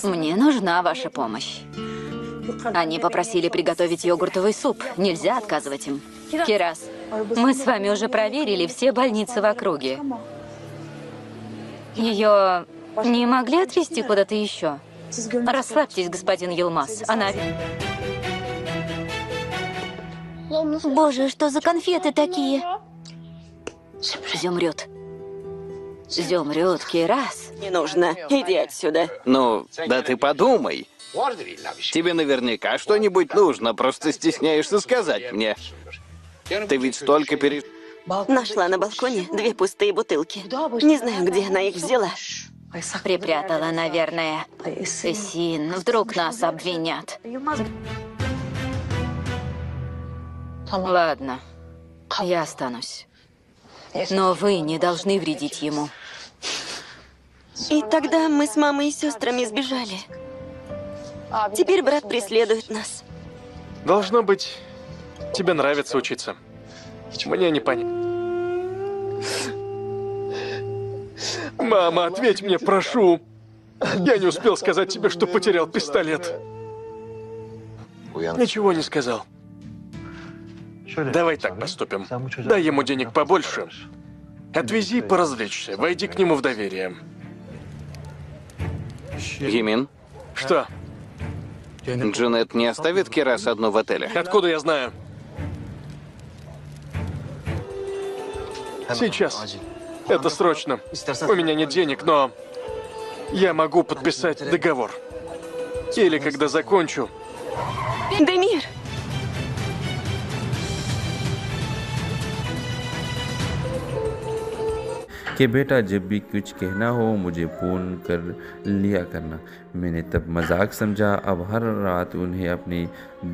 Мне нужна ваша помощь. Они попросили приготовить йогуртовый суп. Нельзя отказывать им. Кирас, мы с вами уже проверили все больницы в округе. Ее не могли отвезти куда-то еще? Расслабьтесь, господин Йылмаз. Она... Боже, что за конфеты такие? Зюмрет. Зюмрет, Кирас. Не нужно. Иди отсюда. Ну, да ты подумай. Тебе наверняка что-нибудь нужно, просто стесняешься сказать мне. Ты ведь столько Нашла на балконе 2 пустые бутылки. Не знаю, где она их взяла. Припрятала, наверное. Эсин, вдруг нас обвинят. Ладно, я останусь. Но вы не должны вредить ему. И тогда мы с мамой и сестрами сбежали. Теперь брат преследует нас. Должно быть, тебе нравится учиться. Мне не понять. Мама, ответь мне, прошу. Я не успел сказать тебе, что потерял пистолет. Ничего не сказал. Давай так поступим. Дай ему денег побольше. Отвези поразвлечься. Войди к нему в доверие. Емин, Что? Джанет не оставит Кирас одну в отеле? Откуда я знаю? Сейчас. Это срочно. У меня нет денег, но я могу подписать договор. Или когда закончу. Демир! कि बेटा जब भी कुछ कहना हो मुझे फ़ोन कर लिया करना। मैंने तब मजाक समझा। अब हर रात उन्हें अपनी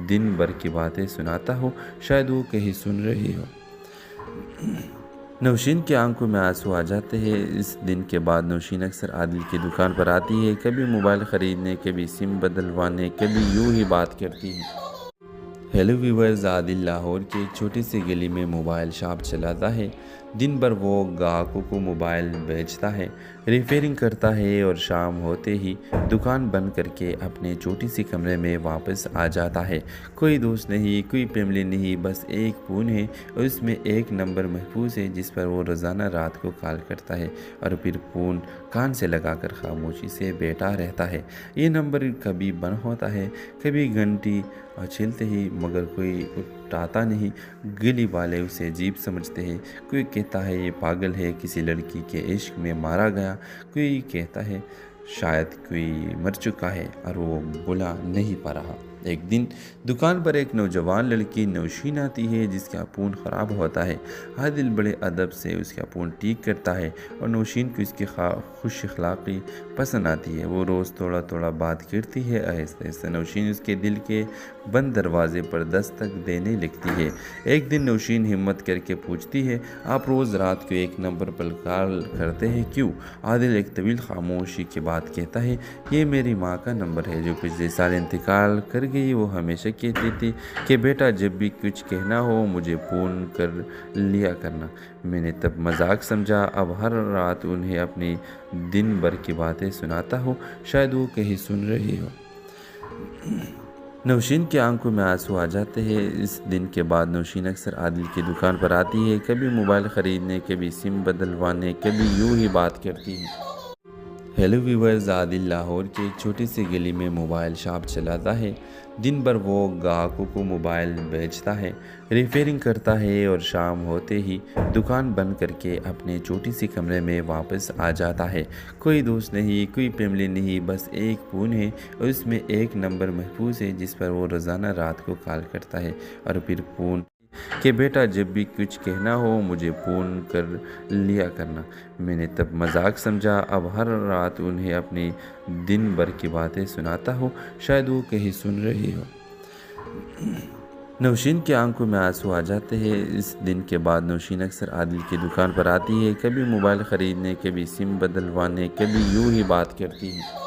दिन भर की बातें सुनाता हूँ, शायद वो कहीं सुन रही हो। नौशीन की आंखों में आंसू आ जाते हैं। इस दिन के बाद नौशीन अक्सर आदिल की दुकान पर आती है, कभी मोबाइल ख़रीदने, कभी सिम बदलवाने, कभी यूँ ही बात करती है। हेलो व्यूवर्स, आदिल लाहौर की एक छोटी सी गली में मोबाइल शॉप चलाता है। दिन भर वो ग्राहकों को मोबाइल बेचता है, रिपेयरिंग करता है और शाम होते ही दुकान बंद करके अपने छोटी सी कमरे में वापस आ जाता है। कोई दोस्त नहीं, कोई फैमिली नहीं, बस एक फ़ोन है और उसमें एक नंबर महफूज है जिस पर वो रोज़ाना रात को कॉल करता है और फिर फ़ोन कान से लगाकर खामोशी से बैठा रहता है। ये नंबर कभी बंद होता है, कभी घंटी छिलते ही, मगर कोई उठाता नहीं। गली वाले उसे अजीब समझते हैं। कोई कहता है ये पागल है, किसी लड़की के इश्क में मारा गया। कोई कहता है शायद कोई मर चुका है और वो बुला नहीं पा रहा। एक दिन दुकान पर एक नौजवान लड़की नौशीन आती है जिसका फ़ोन ख़राब होता है। आदिल बड़े अदब से उसका फ़ोन ठीक करता है और नौशीन को इसकी खुश अखलाक़ी पसंद आती है। वो रोज़ थोड़ा थोड़ा बात करती है। आहिस्ता आहिस्ता नौशीन उसके दिल के बंद दरवाजे पर दस्तक देने लगती है। एक दिन नौशीन हिम्मत करके पूछती है, आप रोज़ रात को एक नंबर पर कॉल करते हैं क्यों? आदिल एक तवील खामोशी के बाद कहता है, ये मेरी माँ का नंबर है जो पिछले साल इंतकाल कर गई। वो हमेशा कहती थी कि बेटा जब भी कुछ कहना हो मुझे फ़ोन कर लिया करना। मैंने तब मजाक समझा। अब हर रात उन्हें अपनी दिन भर की बातें सुनाता हूँ, शायद वो कहीं सुन रही हो। नौशीन की आंखों में आंसू आ जाते हैं। इस दिन के बाद नौशीन अक्सर आदिल की दुकान पर आती है, कभी मोबाइल ख़रीदने, कभी सिम बदलवाने, कभी यूँ ही बात करती है। हेलो व्यूवर्स, आदिल लाहौर की एक छोटी सी गली में मोबाइल शॉप चलाता है। दिन भर वो ग्राहकों को मोबाइल बेचता है, रिपेयरिंग करता है और शाम होते ही दुकान बंद करके अपने छोटी सी कमरे में वापस आ जाता है। कोई दोस्त नहीं, कोई फैमिली नहीं, बस एक फ़ोन है और उसमें एक नंबर महफूज है जिस पर वो रोज़ाना रात को कॉल करता है और फिर फ़ोन कि बेटा जब भी कुछ कहना हो मुझे फ़ोन कर लिया करना। मैंने तब मजाक समझा। अब हर रात उन्हें अपनी दिन भर की बातें सुनाता हूँ, शायद वो कहीं सुन रही हो। नौशीन की आंखों में आंसू आ जाते हैं। इस दिन के बाद नौशीन अक्सर आदिल की दुकान पर आती है, कभी मोबाइल ख़रीदने, कभी सिम बदलवाने, कभी यूँ ही बात करती है।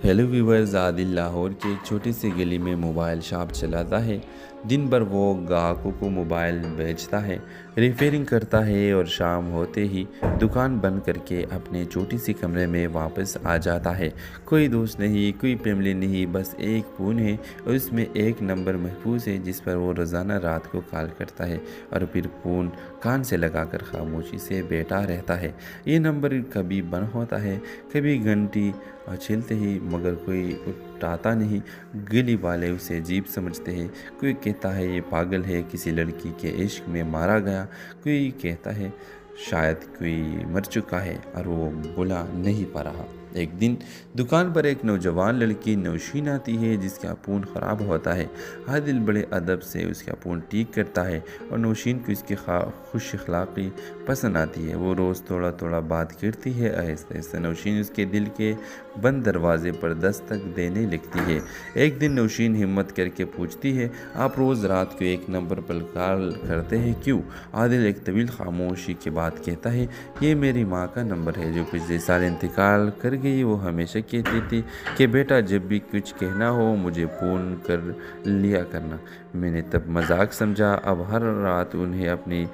हेलो व्यूवर्स, आदिल लाहौर की एक छोटी सी गली में मोबाइल शॉप चलाता है। दिन भर वो ग्राहकों को मोबाइल बेचता है, रिपेयरिंग करता है और शाम होते ही दुकान बंद करके अपने छोटी सी कमरे में वापस आ जाता है। कोई दोस्त नहीं, कोई फैमिली नहीं, बस एक फ़ोन है और उसमें एक नंबर महफूज है जिस पर वो रोज़ाना रात को कॉल करता है और फिर फ़ोन कान से लगाकर खामोशी से बैठा रहता है। ये नंबर कभी बंद होता है, कभी घंटी छिलते ही, मगर कोई उठाता नहीं। गली वाले उसे अजीब समझते हैं। कोई कहता है ये पागल है, किसी लड़की के इश्क में मारा गया। कोई कहता है शायद कोई मर चुका है और वो बुला नहीं पा रहा। एक दिन दुकान पर एक नौजवान लड़की नौशीन आती है जिसका फ़ोन ख़राब होता है। आदिल बड़े अदब से उसका फ़ोन ठीक करता है और नौशीन को इसकी खुश अखलाक़ी पसंद आती है। वो रोज़ थोड़ा थोड़ा बात करती है। आहिस्ता आहिस्ता नौशीन उसके दिल के बंद दरवाजे पर दस्तक देने लगती है। एक दिन नौशीन हिम्मत करके पूछती है, आप रोज़ रात को एक नंबर पर कॉल करते हैं क्यों? आदिल एक तवील खामोशी के बाद कहता है, ये मेरी माँ का नंबर है जो पिछले साल इंतकाल कर गई। वो हमेशा कहती थी कि बेटा जब भी कुछ कहना हो मुझे फ़ोन कर लिया करना। मैंने तब मजाक समझा, अब हर रात उन्हें अपनी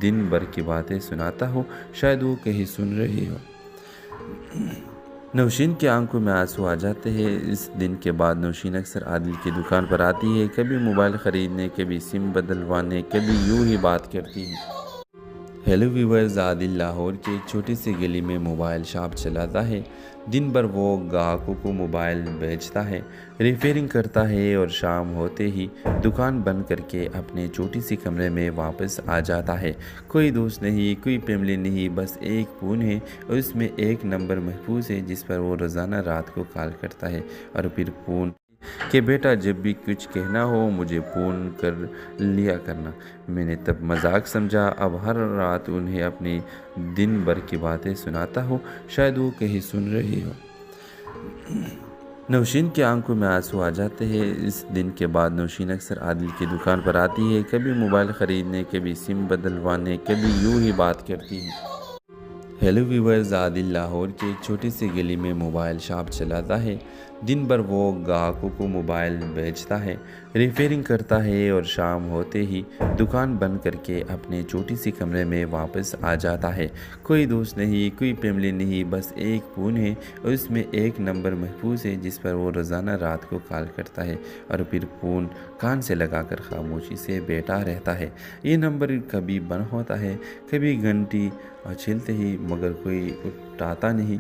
दिन भर की बातें सुनाता हो, शायद वो कहीं सुन रही हो। नौशीन की आंखों में आंसू आ जाते हैं। इस दिन के बाद नौशीन अक्सर आदिल की दुकान पर आती है, कभी मोबाइल ख़रीदने, कभी सिम बदलवाने, कभी यूं ही बात करती है। हेलो व्यूवर्स, आदिल लाहौर के एक छोटी सी गली में मोबाइल शॉप चलाता है। दिन भर वो ग्राहकों को मोबाइल बेचता है, रिपेयरिंग करता है और शाम होते ही दुकान बंद करके अपने छोटी सी कमरे में वापस आ जाता है। कोई दोस्त नहीं, कोई फैमिली नहीं, बस एक फ़ोन है और उसमें एक नंबर महफूज है जिस पर वो रोज़ाना रात को कॉल करता है और फिर फ़ोन कि बेटा जब भी कुछ कहना हो मुझे फ़ोन कर लिया करना। मैंने तब मजाक समझा, अब हर रात उन्हें अपनी दिन भर की बातें सुनाता हो, शायद वो कहीं सुन रही हो। नौशीन की आंखों में आंसू आ जाते हैं। इस दिन के बाद नौशीन अक्सर आदिल की दुकान पर आती है, कभी मोबाइल ख़रीदने, कभी सिम बदलवाने, कभी यूं ही बात करती है। हेलो व्यूवर्स, आदिल लाहौर की एक छोटी सी गली में मोबाइल शॉप चलाता है। दिन भर वो ग्राहकों को मोबाइल बेचता है, रिपेयरिंग करता है और शाम होते ही दुकान बंद करके अपने छोटी सी कमरे में वापस आ जाता है। कोई दोस्त नहीं, कोई फैमिली नहीं, बस एक फ़ोन है और उसमें एक नंबर महफूज है जिस पर वो रोज़ाना रात को कॉल करता है और फिर फ़ोन कान से लगाकर खामोशी से बैठा रहता है। ये नंबर कभी बंद होता है, कभी घंटी छिलते ही, मगर कोई उठाता नहीं।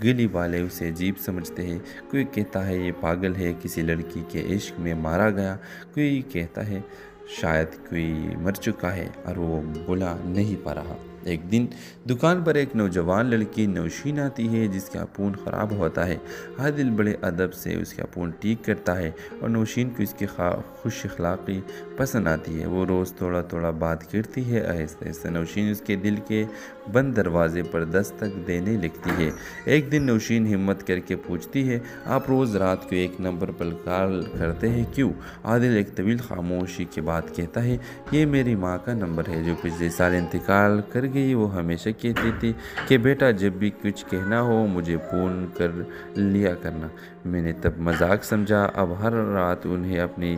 गली वाले उसे अजीब समझते हैं। कोई कहता है ये पागल है, किसी लड़की के इश्क में मारा गया। कोई कहता है शायद कोई मर चुका है और वो बुला नहीं पा रहा। एक दिन दुकान पर एक नौजवान लड़की नौशीन आती है जिसका फ़ोन ख़राब होता है। आदिल बड़े अदब से उसका फ़ोन ठीक करता है और नौशीन को इसकी खुश अखलाक़ी पसंद आती है। वो रोज़ थोड़ा थोड़ा बात करती है। आहिस्ता आहिस्ता नौशीन उसके दिल के बंद दरवाजे पर दस्तक देने लगती है। एक दिन नौशीन हिम्मत करके पूछती है, आप रोज़ रात को एक नंबर पर कॉल करते हैं क्यों? आदिल एक तवील खामोशी के बाद कहता है, ये मेरी माँ का नंबर है जो पिछले साल इंतकाल कर गई। वो हमेशा कहती थी कि बेटा जब भी कुछ कहना हो मुझे फ़ोन कर लिया करना। मैंने तब मजाक समझा, अब हर रात उन्हें अपनी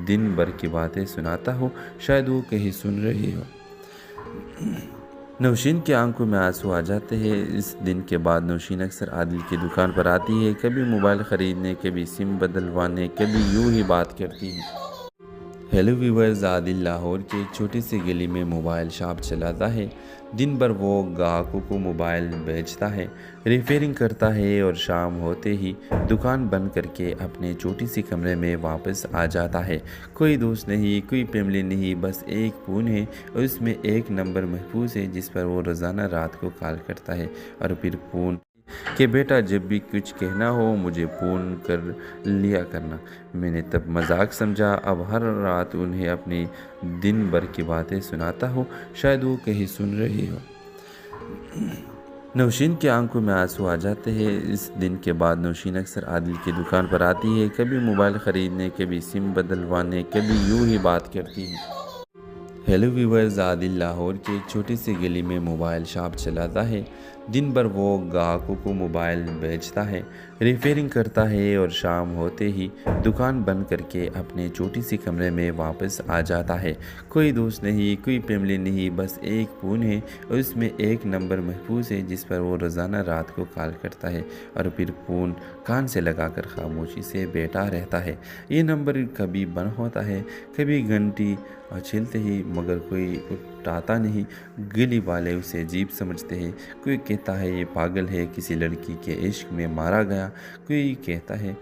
दिन भर की बातें सुनाता हो, शायद वो कहीं सुन रही हो। नौशीन की आंखों में आंसू आ जाते हैं। इस दिन के बाद नौशीन अक्सर आदिल की दुकान पर आती है, कभी मोबाइल ख़रीदने, कभी सिम बदलवाने, कभी यूं ही बात करती है। हेलो व्यूवर्स, आदिल लाहौर की एक छोटी सी गली में मोबाइल शॉप चलाता है। दिन भर वो ग्राहकों को मोबाइल बेचता है, रिपेयरिंग करता है और शाम होते ही दुकान बंद करके अपने छोटी सी कमरे में वापस आ जाता है। कोई दोस्त नहीं, कोई फैमिली नहीं, बस एक फ़ोन है और उसमें एक नंबर महफूज है जिस पर वो रोज़ाना रात को कॉल करता है और फिर फ़ोन कि बेटा जब भी कुछ कहना हो मुझे फ़ोन कर लिया करना। मैंने तब मजाक समझा, अब हर रात उन्हें अपनी दिन भर की बातें सुनाता हो, शायद वो कहीं सुन रही हो। नौशीन की आंखों में आंसू आ जाते हैं। इस दिन के बाद नौशीन अक्सर आदिल की दुकान पर आती है, कभी मोबाइल ख़रीदने, कभी सिम बदलवाने, कभी यूं ही बात करती है। हेलो व्यूवर्स, आदिल लाहौर की एक छोटी सी गली में मोबाइल शॉप चलाता है। दिन भर वो ग्राहकों को मोबाइल बेचता है, रिपेयरिंग करता है और शाम होते ही दुकान बंद करके अपने छोटी सी कमरे में वापस आ जाता है। कोई दोस्त नहीं, कोई फैमिली नहीं, बस एक फ़ोन है और उसमें एक नंबर महफूज है जिस पर वो रोज़ाना रात को कॉल करता है और फिर फ़ोन कान से लगाकर खामोशी से बैठा रहता है। ये नंबर कभी बंद होता है, कभी घंटी छिलते ही, मगर कोई उठाता नहीं। गली वाले उसे अजीब समझते हैं। कोई कहता है ये पागल है, किसी लड़की के इश्क में मारा गया। कोई कहता है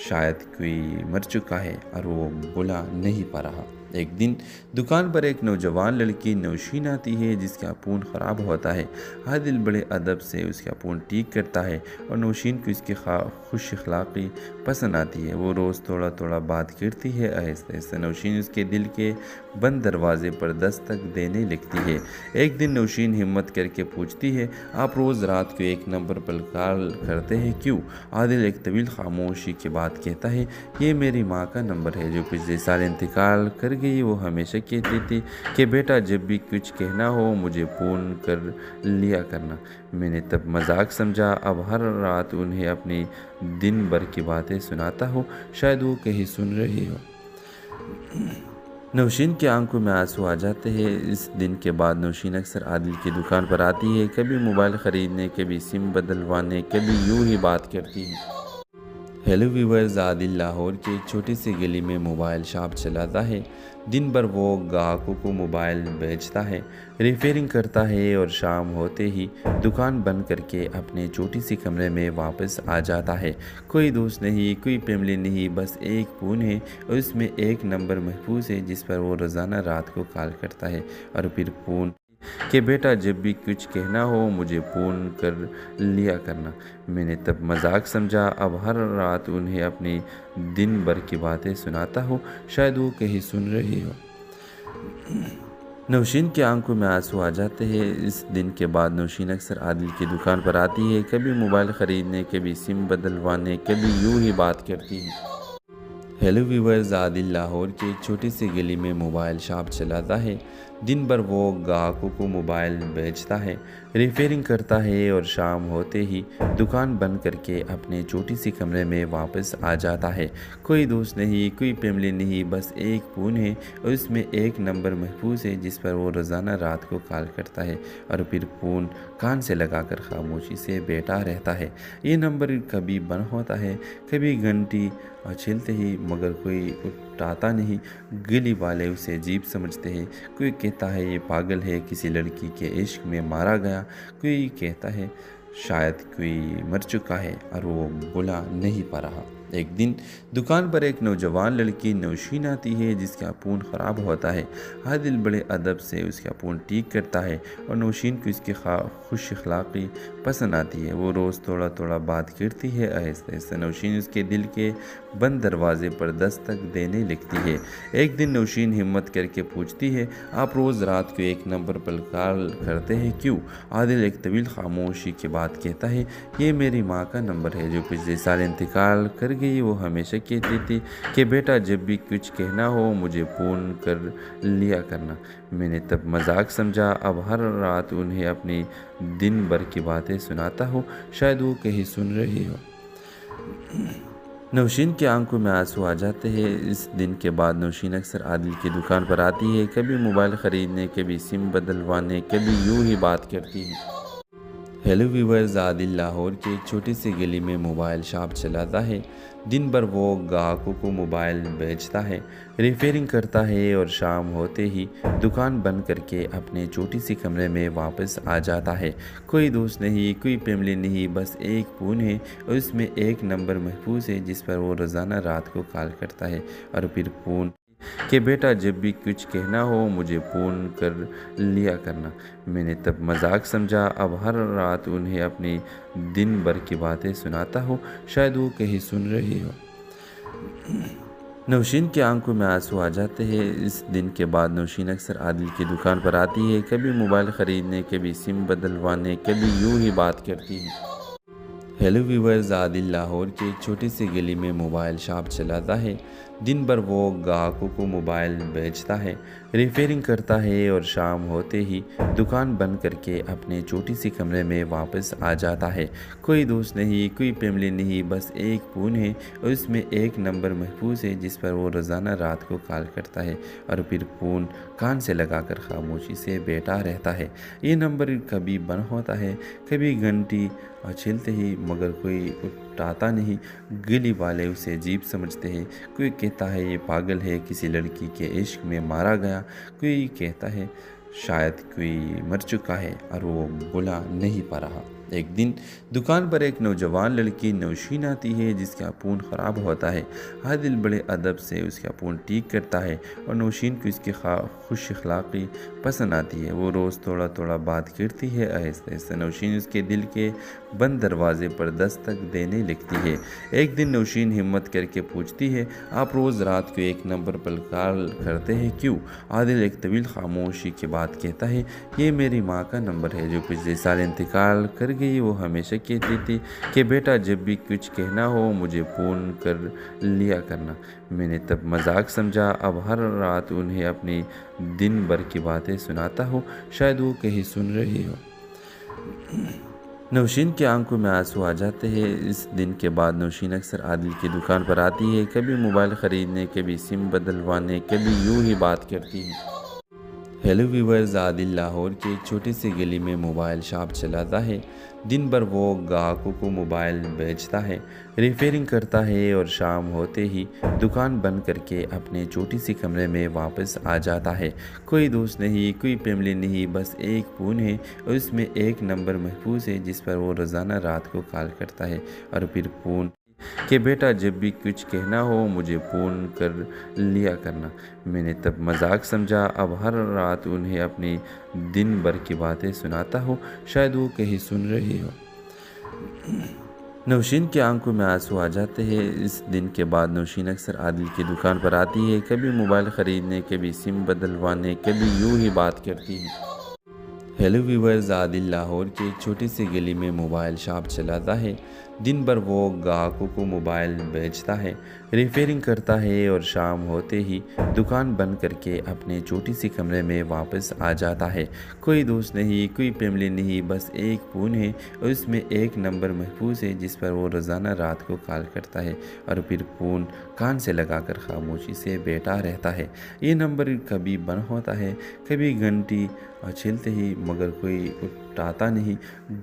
शायद कोई मर चुका है और वो बुला नहीं पा रहा। एक दिन दुकान पर एक नौजवान लड़की नौशीन आती है जिसका फ़ोन ख़राब होता है। आदिल बड़े अदब से उसका फ़ोन ठीक करता है और नौशीन को इसकी खुश अखलाक़ी पसंद आती है। वो रोज़ थोड़ा थोड़ा बात करती है। आहिस्ता आहिस्ता नौशीन उसके दिल के बंद दरवाजे पर दस्तक देने लगती है। एक दिन नौशीन हिम्मत करके पूछती है, आप रोज़ रात को एक नंबर पर कॉल करते हैं क्यों? आदिल एक तवील खामोशी के बाद कहता है, ये मेरी माँ का नंबर है जो पिछले साल इंतकाल कर गई। वो हमेशा कहती थी कि बेटा जब भी कुछ कहना हो मुझे फ़ोन कर लिया करना। मैंने तब मजाक समझा, अब हर रात उन्हें अपनी दिन भर की बातें सुनाता हूँ, शायद वो कहीं सुन रही हो। नौशीन की आंखों में आंसू आ जाते हैं। इस दिन के बाद नौशीन अक्सर आदिल की दुकान पर आती है, कभी मोबाइल ख़रीदने, कभी सिम बदलवाने, कभी यूं ही बात करती है। हेलो व्यूवर्स, आदिल लाहौर की एक छोटी सी गली में मोबाइल शॉप चलाता है। दिन भर वो ग्राहकों को मोबाइल बेचता है, रिपेयरिंग करता है और शाम होते ही दुकान बंद करके अपने छोटी सी कमरे में वापस आ जाता है। कोई दोस्त नहीं, कोई फैमिली नहीं, बस एक फ़ोन है और उसमें एक नंबर महफूज है जिस पर वो रोज़ाना रात को कॉल करता है और फिर फ़ोन कि बेटा जब भी कुछ कहना हो मुझे फ़ोन कर लिया करना। मैंने तब मजाक समझा, अब हर रात उन्हें अपनी दिन भर की बातें सुनाता हूँ, शायद वो कहीं सुन रही हो। नौशीन की आंखों में आंसू आ जाते हैं। इस दिन के बाद नौशीन अक्सर आदिल की दुकान पर आती है, कभी मोबाइल ख़रीदने, कभी सिम बदलवाने, कभी यूं ही बात करती है। हेलो व्यूवर्स, आदिल लाहौर की एक छोटी सी गली में मोबाइल शॉप चलाता है। दिन भर वो ग्राहकों को मोबाइल बेचता है, रिपेयरिंग करता है और शाम होते ही दुकान बंद करके अपने छोटी सी कमरे में वापस आ जाता है। कोई दोस्त नहीं, कोई फैमिली नहीं, बस एक फ़ोन है और उसमें एक नंबर महफूज है जिस पर वो रोज़ाना रात को कॉल करता है और फिर फ़ोन कान से लगाकर खामोशी से बैठा रहता है। ये नंबर कभी बंद होता है, कभी घंटी छिलते ही, मगर कोई उठाता नहीं। गली वाले उसे अजीब समझते हैं। कोई कहता है ये पागल है, किसी लड़की के इश्क में मारा गया। कोई कहता है शायद कोई मर चुका है और वो बुला नहीं पा रहा। एक दिन दुकान पर एक नौजवान लड़की नौशीन आती है जिसका फ़ोन ख़राब होता है। आदिल बड़े अदब से उसका फ़ोन ठीक करता है और नौशीन को इसकी खुश अखलाक़ी पसंद आती है। वो रोज़ थोड़ा थोड़ा बात करती है। आहिस्ता आहिस्ता नौशीन उसके दिल के बंद दरवाजे पर दस्तक देने लगती है। एक दिन नौशीन हिम्मत करके पूछती है, आप रोज़ रात को एक नंबर पर कॉल करते हैं क्यों? आदिल एक तवील खामोशी के बाद कहता है, ये मेरी माँ का नंबर है जो पिछले साल इंतकाल कर गई। वो हमेशा कहती थी कि बेटा जब भी कुछ कहना हो मुझे फ़ोन कर लिया करना। मैंने तब मजाक समझा, अब हर रात उन्हें अपनी दिन भर की बातें सुनाता हूँ, शायद वो कहीं सुन रही हो। नौशीन की आंखों में आंसू आ जाते हैं। इस दिन के बाद नौशीन अक्सर आदिल की दुकान पर आती है, कभी मोबाइल ख़रीदने, कभी सिम बदलवाने, कभी यूं ही बात करती है। हेलो व्यूवर्स, आदिल लाहौर की एक छोटी सी गली में मोबाइल शॉप चलाता है। दिन भर वो ग्राहकों को मोबाइल बेचता है, रिपेयरिंग करता है और शाम होते ही दुकान बंद करके अपने छोटी सी कमरे में वापस आ जाता है। कोई दोस्त नहीं, कोई फैमिली नहीं, बस एक फ़ोन है और उसमें एक नंबर महफूज है जिस पर वो रोज़ाना रात को कॉल करता है और फिर फ़ोन कि बेटा जब भी कुछ कहना हो मुझे फ़ोन कर लिया करना। मैंने तब मजाक समझा, अब हर रात उन्हें अपनी दिन भर की बातें सुनाता हूँ, शायद वो कहीं सुन रही हो। नौशीन की आंखों में आंसू आ जाते हैं। इस दिन के बाद नौशीन अक्सर आदिल की दुकान पर आती है, कभी मोबाइल ख़रीदने, कभी सिम बदलवाने, कभी यूं ही बात करती है। हेलो व्यूवर्स, आदिल लाहौर की एक छोटी सी गली में मोबाइल शॉप चलाता है। दिन भर वो ग्राहकों को मोबाइल बेचता है, रिपेयरिंग करता है और शाम होते ही दुकान बंद करके अपने छोटी सी कमरे में वापस आ जाता है। कोई दोस्त नहीं, कोई फैमिली नहीं, बस एक फ़ोन है और उसमें एक नंबर महफूज है जिस पर वो रोज़ाना रात को कॉल करता है और फिर फ़ोन कान से लगाकर खामोशी से बैठा रहता है। ये नंबर कभी बंद होता है, कभी घंटी छिलते ही, मगर कोई उठाता नहीं। गली वाले उसे अजीब समझते हैं। कोई कहता है ये पागल है, किसी लड़की के इश्क में मारा गया। कोई कहता है शायद कोई मर चुका है और वो बुला नहीं पा रहा। एक दिन दुकान पर एक नौजवान लड़की नौशीन आती है जिसका फ़ोन ख़राब होता है। आदिल बड़े अदब से उसका फ़ोन ठीक करता है और नौशीन को इसकी खुश अखलाक़ी पसंद आती है। वो रोज़ थोड़ा थोड़ा बात करती है। आहिस्ते आहिस्ते नौशीन उसके दिल के बंद दरवाजे पर दस्तक देने लगती है। एक दिन नौशीन हिम्मत करके पूछती है, आप रोज़ रात को एक नंबर पर कॉल करते हैं क्यों? आदिल एक तवील खामोशी के बाद कहता है, ये मेरी माँ का नंबर है जो पिछले साल इंतकाल कर गई। वो हमेशा कहती थी कि बेटा जब भी कुछ कहना हो मुझे फ़ोन कर लिया करना। मैंने तब मजाक समझा, अब हर रात उन्हें अपनी दिन भर की बातें सुनाता हूँ, शायद वो कहीं सुन रही हो। नौशीन की आंखों में आंसू आ जाते हैं। इस दिन के बाद नौशीन अक्सर आदिल की दुकान पर आती है, कभी मोबाइल ख़रीदने, कभी सिम बदलवाने, कभी यूं ही बात करती है। हेलो व्यूवर्स, आदिल लाहौर की एक छोटी सी गली में मोबाइल शॉप चलाता है। दिन भर वो ग्राहकों को मोबाइल बेचता है, रिपेयरिंग करता है और शाम होते ही दुकान बंद करके अपने छोटी सी कमरे में वापस आ जाता है। कोई दोस्त नहीं, कोई फैमिली नहीं, बस एक फ़ोन है और उसमें एक नंबर महफूज है जिस पर वो रोज़ाना रात को कॉल करता है और फिर फ़ोन कि बेटा जब भी कुछ कहना हो मुझे फ़ोन कर लिया करना। मैंने तब मजाक समझा, अब हर रात उन्हें अपनी दिन भर की बातें सुनाता हूँ, शायद वो कहीं सुन रही हो। नौशीन की आंखों में आंसू आ जाते हैं। इस दिन के बाद नौशीन अक्सर आदिल की दुकान पर आती है, कभी मोबाइल ख़रीदने, कभी सिम बदलवाने, कभी यूं ही बात करती है। हेलो व्यूवर्स, आदिल लाहौर की एक छोटी सी गली में मोबाइल शॉप चलाता है। दिन भर वो ग्राहकों को मोबाइल बेचता है, रिपेयरिंग करता है और शाम होते ही दुकान बंद करके अपने छोटी सी कमरे में वापस आ जाता है। कोई दोस्त नहीं, कोई फैमिली नहीं, बस एक फ़ोन है और उसमें एक नंबर महफूज है जिस पर वो रोज़ाना रात को कॉल करता है और फिर फ़ोन कान से लगाकर खामोशी से बैठा रहता है। ये नंबर कभी बंद होता है, कभी घंटी छिलते ही, मगर कोई उठाता नहीं।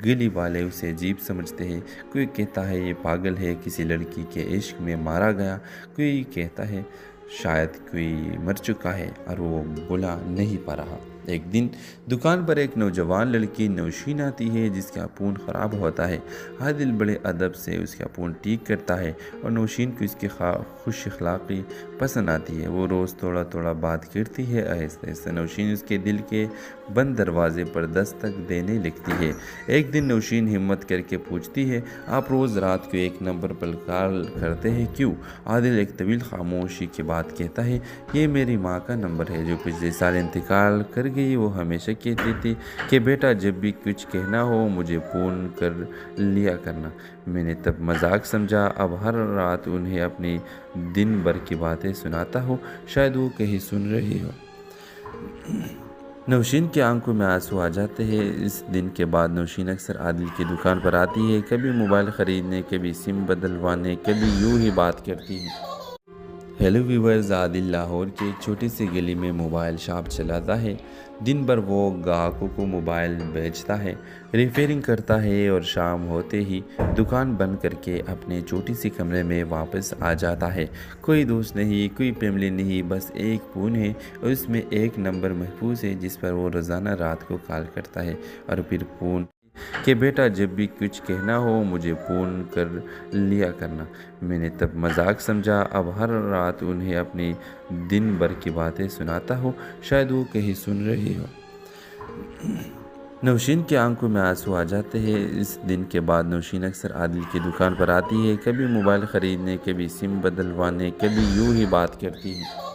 गली वाले उसे अजीब समझते हैं। कोई कहता है ये पागल है, किसी लड़की के इश्क में मारा गया। कोई कहता है शायद कोई मर चुका है और वो बुला नहीं पा रहा। एक दिन दुकान पर एक नौजवान लड़की नौशीन आती है जिसका फ़ोन ख़राब होता है। आदिल बड़े अदब से उसका फ़ोन ठीक करता है और नौशीन को इसकी खुश अखलाक़ी पसंद आती है। वो रोज़ थोड़ा थोड़ा बात करती है। आहिस्ते आहिस्ते नौशीन उसके दिल के बंद दरवाजे पर दस्तक देने लगती है। एक दिन नौशीन हिम्मत करके पूछती है, आप रोज़ रात को एक नंबर पर कॉल करते हैं क्यों? आदिल एक तवील खामोशी के बाद कहता है, ये मेरी माँ का नंबर है जो पिछले साल इंतकाल कर गई। वो हमेशा कहती थी कि बेटा जब भी कुछ कहना हो मुझे फ़ोन कर लिया करना। मैंने तब मजाक समझा, अब हर रात उन्हें अपनी दिन भर की बातें सुनाता हूँ, शायद वो कहीं सुन रही हो। नौशीन की आंखों में आंसू आ जाते हैं। इस दिन के बाद नौशीन अक्सर आदिल की दुकान पर आती है, कभी मोबाइल ख़रीदने, कभी सिम बदलवाने, कभी यूं ही बात करती है। हेलो व्यूवर्स, आदिल लाहौर की एक छोटी सी गली में मोबाइल शॉप चलाता है। दिन भर वो ग्राहकों को मोबाइल बेचता है, रिपेयरिंग करता है और शाम होते ही दुकान बंद करके अपने छोटी सी कमरे में वापस आ जाता है। कोई दोस्त नहीं, कोई फैमिली नहीं, बस एक फ़ोन है और उसमें एक नंबर महफूज है जिस पर वो रोज़ाना रात को कॉल करता है और फिर फ़ोन कि बेटा जब भी कुछ कहना हो मुझे फ़ोन कर लिया करना। मैंने तब मजाक समझा, अब हर रात उन्हें अपनी दिन भर की बातें सुनाता हूँ, शायद वो कहीं सुन रही हो। नौशीन की आंखों में आंसू आ जाते हैं। इस दिन के बाद नौशीन अक्सर आदिल की दुकान पर आती है, कभी मोबाइल ख़रीदने, कभी सिम बदलवाने, कभी यूं ही बात करती है।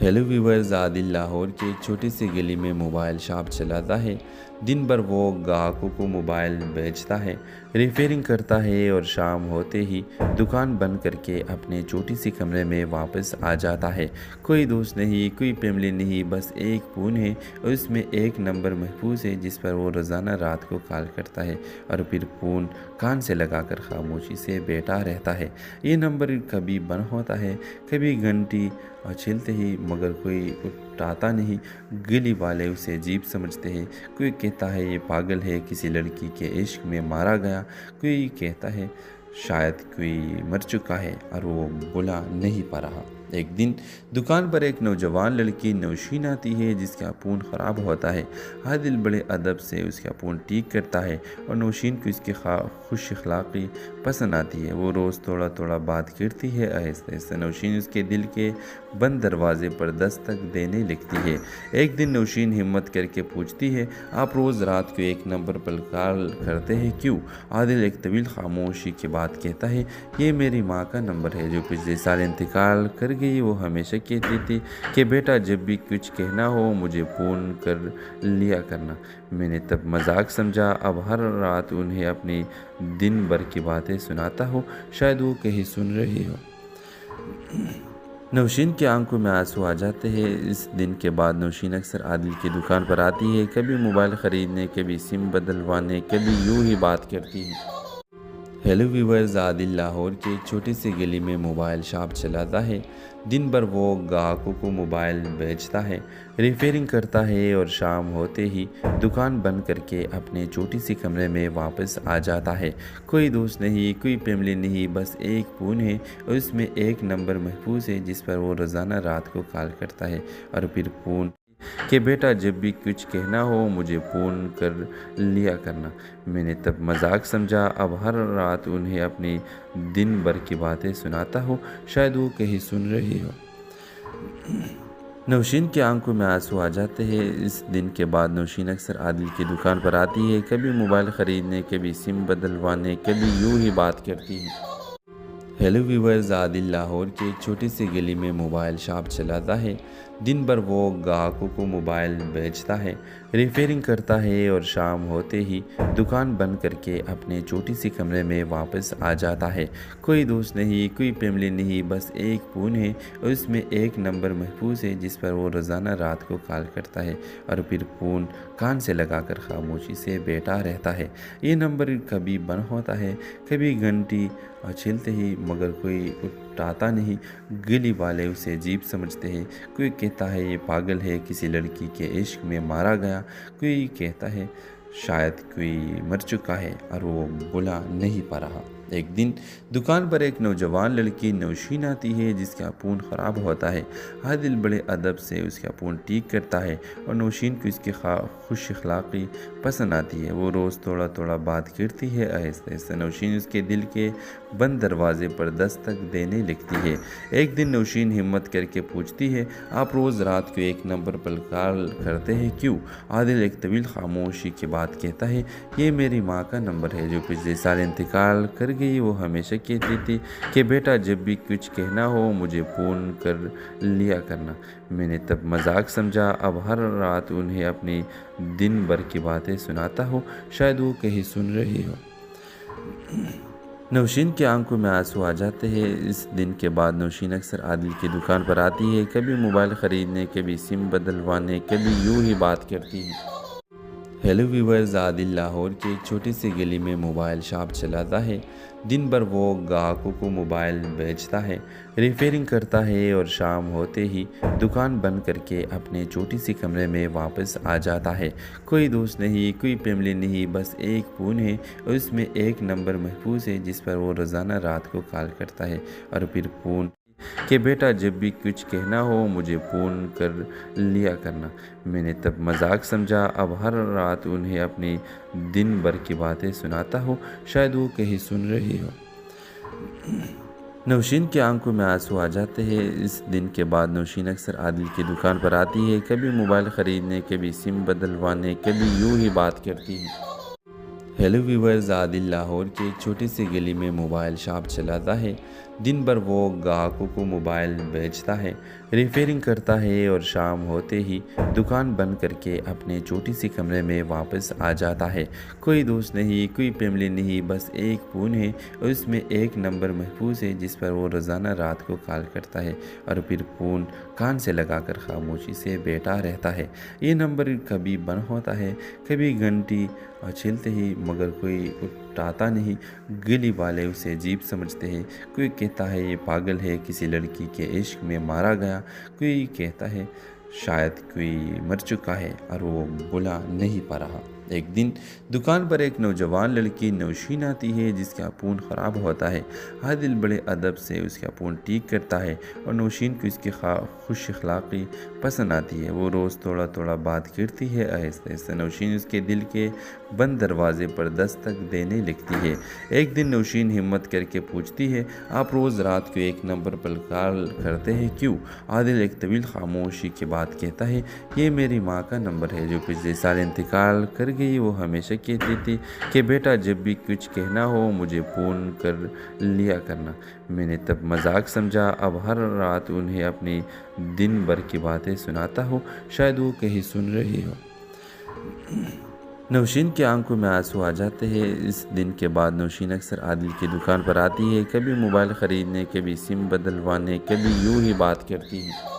हेलो व्यूवर्स, आदिल लाहौर की एक छोटी सी गली में मोबाइल शॉप चलाता है। दिन भर वो ग्राहकों को मोबाइल बेचता है, रिपेयरिंग करता है और शाम होते ही दुकान बंद करके अपने छोटी सी कमरे में वापस आ जाता है। कोई दोस्त नहीं, कोई फैमिली नहीं, बस एक फ़ोन है और उसमें एक नंबर महफूज है जिस पर वो रोज़ाना रात को कॉल करता है और फिर फ़ोन कान से लगाकर खामोशी से बैठा रहता है। ये नंबर कभी बंद होता है, कभी घंटी छिलते ही, मगर कोई उठाता नहीं। गली वाले उसे अजीब समझते हैं। कोई कहता है ये पागल है, किसी लड़की के इश्क में मारा गया। कोई कहता है शायद कोई मर चुका है और वो बुला नहीं पा रहा। एक दिन दुकान पर एक नौजवान लड़की नौशीन आती है जिसका फ़ोन ख़राब होता है। आदिल बड़े अदब से उसका फ़ोन ठीक करता है और नौशीन को इसकी खुश अखलाक़ी पसंद आती है। वो रोज़ थोड़ा थोड़ा बात करती है। आहिस्ता आहिस्ता नौशीन उसके दिल के बंद दरवाजे पर दस्तक देने लगती है। एक दिन नौशीन हिम्मत करके पूछती है, आप रोज़ रात को एक नंबर पर कॉल करते हैं क्यों? आदिल एक तवील खामोशी के बाद कहता है, ये मेरी माँ का नंबर है जो पिछले साल इंतकाल कर गई। वो हमेशा कहती थी कि बेटा जब भी कुछ कहना हो मुझे फ़ोन कर लिया करना। मैंने तब मजाक समझा, अब हर रात उन्हें अपनी दिन भर की बातें सुनाता हो, शायद वो कहीं सुन रही हो। नौशीन की आंखों में आंसू आ जाते हैं। इस दिन के बाद नौशीन अक्सर आदिल की दुकान पर आती है, कभी मोबाइल ख़रीदने, कभी सिम बदलवाने, कभी यूँ ही बात करती है। हेलो व्यूवर्स, आदिल लाहौर की एक छोटी सी गली में मोबाइल शॉप चलाता है। दिन भर वो ग्राहकों को मोबाइल बेचता है, रिपेयरिंग करता है और शाम होते ही दुकान बंद करके अपने छोटी सी कमरे में वापस आ जाता है। कोई दोस्त नहीं, कोई फैमिली नहीं, बस एक फ़ोन है और उसमें एक नंबर महफूज है जिस पर वो रोज़ाना रात को कॉल करता है और फिर फ़ोन कि बेटा जब भी कुछ कहना हो मुझे फ़ोन कर लिया करना। मैंने तब मजाक समझा, अब हर रात उन्हें अपनी दिन भर की बातें सुनाता हो, शायद वो कहीं सुन रही हो। नौशीन की आंखों में आंसू आ जाते हैं। इस दिन के बाद नौशीन अक्सर आदिल की दुकान पर आती है, कभी मोबाइल ख़रीदने, कभी सिम बदलवाने, कभी यूँ ही बात करती है। हेलो व्यूवर्स, आदिल लाहौर की एक छोटी सी गली में मोबाइल शॉप चलाता है। दिन भर वो ग्राहकों को मोबाइल बेचता है, रिपेयरिंग करता है और शाम होते ही दुकान बंद करके अपने छोटी सी कमरे में वापस आ जाता है। कोई दोस्त नहीं, कोई फैमिली नहीं, बस एक फ़ोन है और उसमें एक नंबर महफूज है जिस पर वो रोज़ाना रात को कॉल करता है और फिर फ़ोन कान से लगाकर खामोशी से बैठा रहता है। ये नंबर कभी बंद होता है, कभी घंटी छिलते ही, मगर कोई उठाता नहीं। गली वाले उसे अजीब समझते हैं। कोई कहता है ये पागल है, किसी लड़की के इश्क में मारा गया। कोई कहता है शायद कोई मर चुका है और वो बुला नहीं पा रहा। एक दिन दुकान पर एक नौजवान लड़की नौशीन आती है जिसका फ़ोन ख़राब होता है। आदिल बड़े अदब से उसका फ़ोन ठीक करता है और नौशीन को इसकी खुश अखलाक़ी पसंद आती है। वो रोज़ थोड़ा थोड़ा बात करती है। आहिस्ता आहिस्ता नौशीन उसके दिल के बंद दरवाजे पर दस्तक देने लगती है। एक दिन नौशीन हिम्मत करके पूछती है, आप रोज़ रात को एक नंबर पर कॉल करते हैं क्यों? आदिल एक तवील खामोशी के बाद कहता है, ये मेरी माँ का नंबर है जो पिछले साल इंतकाल कर गई। वो हमेशा कहती थी कि बेटा जब भी कुछ कहना हो मुझे फ़ोन कर लिया करना। मैंने तब मजाक समझा, अब हर रात उन्हें अपनी दिन भर की बातें सुनाता हो, शायद वो कहीं सुन रही हो। नौशीन की आंखों में आंसू आ जाते हैं। इस दिन के बाद नौशीन अक्सर आदिल की दुकान पर आती है, कभी मोबाइल ख़रीदने, कभी सिम बदलवाने, कभी यूँ ही बात करती है। हेलो व्यूवर्स, आदिल लाहौर की एक छोटी सी गली में मोबाइल शॉप चलाता है। दिन भर वो ग्राहकों को मोबाइल बेचता है, रिपेयरिंग करता है और शाम होते ही दुकान बंद करके अपने छोटी सी कमरे में वापस आ जाता है। कोई दोस्त नहीं, कोई फैमिली नहीं, बस एक फ़ोन है और उसमें एक नंबर महफूज है जिस पर वो रोज़ाना रात को कॉल करता है और फिर फ़ोन कि बेटा जब भी कुछ कहना हो मुझे फ़ोन कर लिया करना। मैंने तब मजाक समझा, अब हर रात उन्हें अपनी दिन भर की बातें सुनाता हो, शायद वो कहीं सुन रही हो। नौशीन की आंखों में आंसू आ जाते हैं। इस दिन के बाद नौशीन अक्सर आदिल की दुकान पर आती है, कभी मोबाइल ख़रीदने, कभी सिम बदलवाने, कभी यूँ ही बात करती है। हेलो व्यूवर्स, आदिल लाहौर के एक छोटी सी गली में मोबाइल शॉप चलाता है। दिन भर वो ग्राहकों को मोबाइल बेचता है, रिपेयरिंग करता है और शाम होते ही दुकान बंद करके अपने छोटी सी कमरे में वापस आ जाता है। कोई दोस्त नहीं, कोई फैमिली नहीं, बस एक फ़ोन है और उसमें एक नंबर महफूज है जिस पर वो रोज़ाना रात को कॉल करता है और फिर फ़ोन कान से लगाकर खामोशी से बैठा रहता है। ये नंबर कभी बंद होता है, कभी घंटी छिलते ही, मगर कोई उठाता नहीं। गली वाले उसे अजीब समझते हैं। कोई कहता है ये पागल है, किसी लड़की के इश्क में मारा गया। कोई कहता है शायद कोई मर चुका है और वो बुला नहीं पा रहा। एक दिन दुकान पर एक नौजवान लड़की नौशीन आती है जिसका फ़ोन ख़राब होता है। आदिल बड़े अदब से उसका फ़ोन ठीक करता है और नौशीन को इसकी खुश अखलाक़ी पसंद आती है। वो रोज़ थोड़ा थोड़ा बात करती है। आहिस्ता आहिस्ता नौशीन उसके दिल के बंद दरवाजे पर दस्तक देने लगती है। एक दिन नौशीन हिम्मत करके पूछती है, आप रोज़ रात को एक नंबर पर कॉल करते हैं क्यों? आदिल एक तवील खामोशी के बाद कहता है, ये मेरी माँ का नंबर है जो पिछले साल इंतकाल कर गई। वो हमेशा कहती थी कि बेटा जब भी कुछ कहना हो मुझे फ़ोन कर लिया करना। मैंने तब मजाक समझा, अब हर रात उन्हें अपनी दिन भर की बातें सुनाता हो, शायद वो कहीं सुन रही हो। नौशीन की आंखों में आंसू आ जाते हैं। इस दिन के बाद नौशीन अक्सर आदिल की दुकान पर आती है, कभी मोबाइल ख़रीदने, कभी सिम बदलवाने, कभी यूँ ही बात करती है।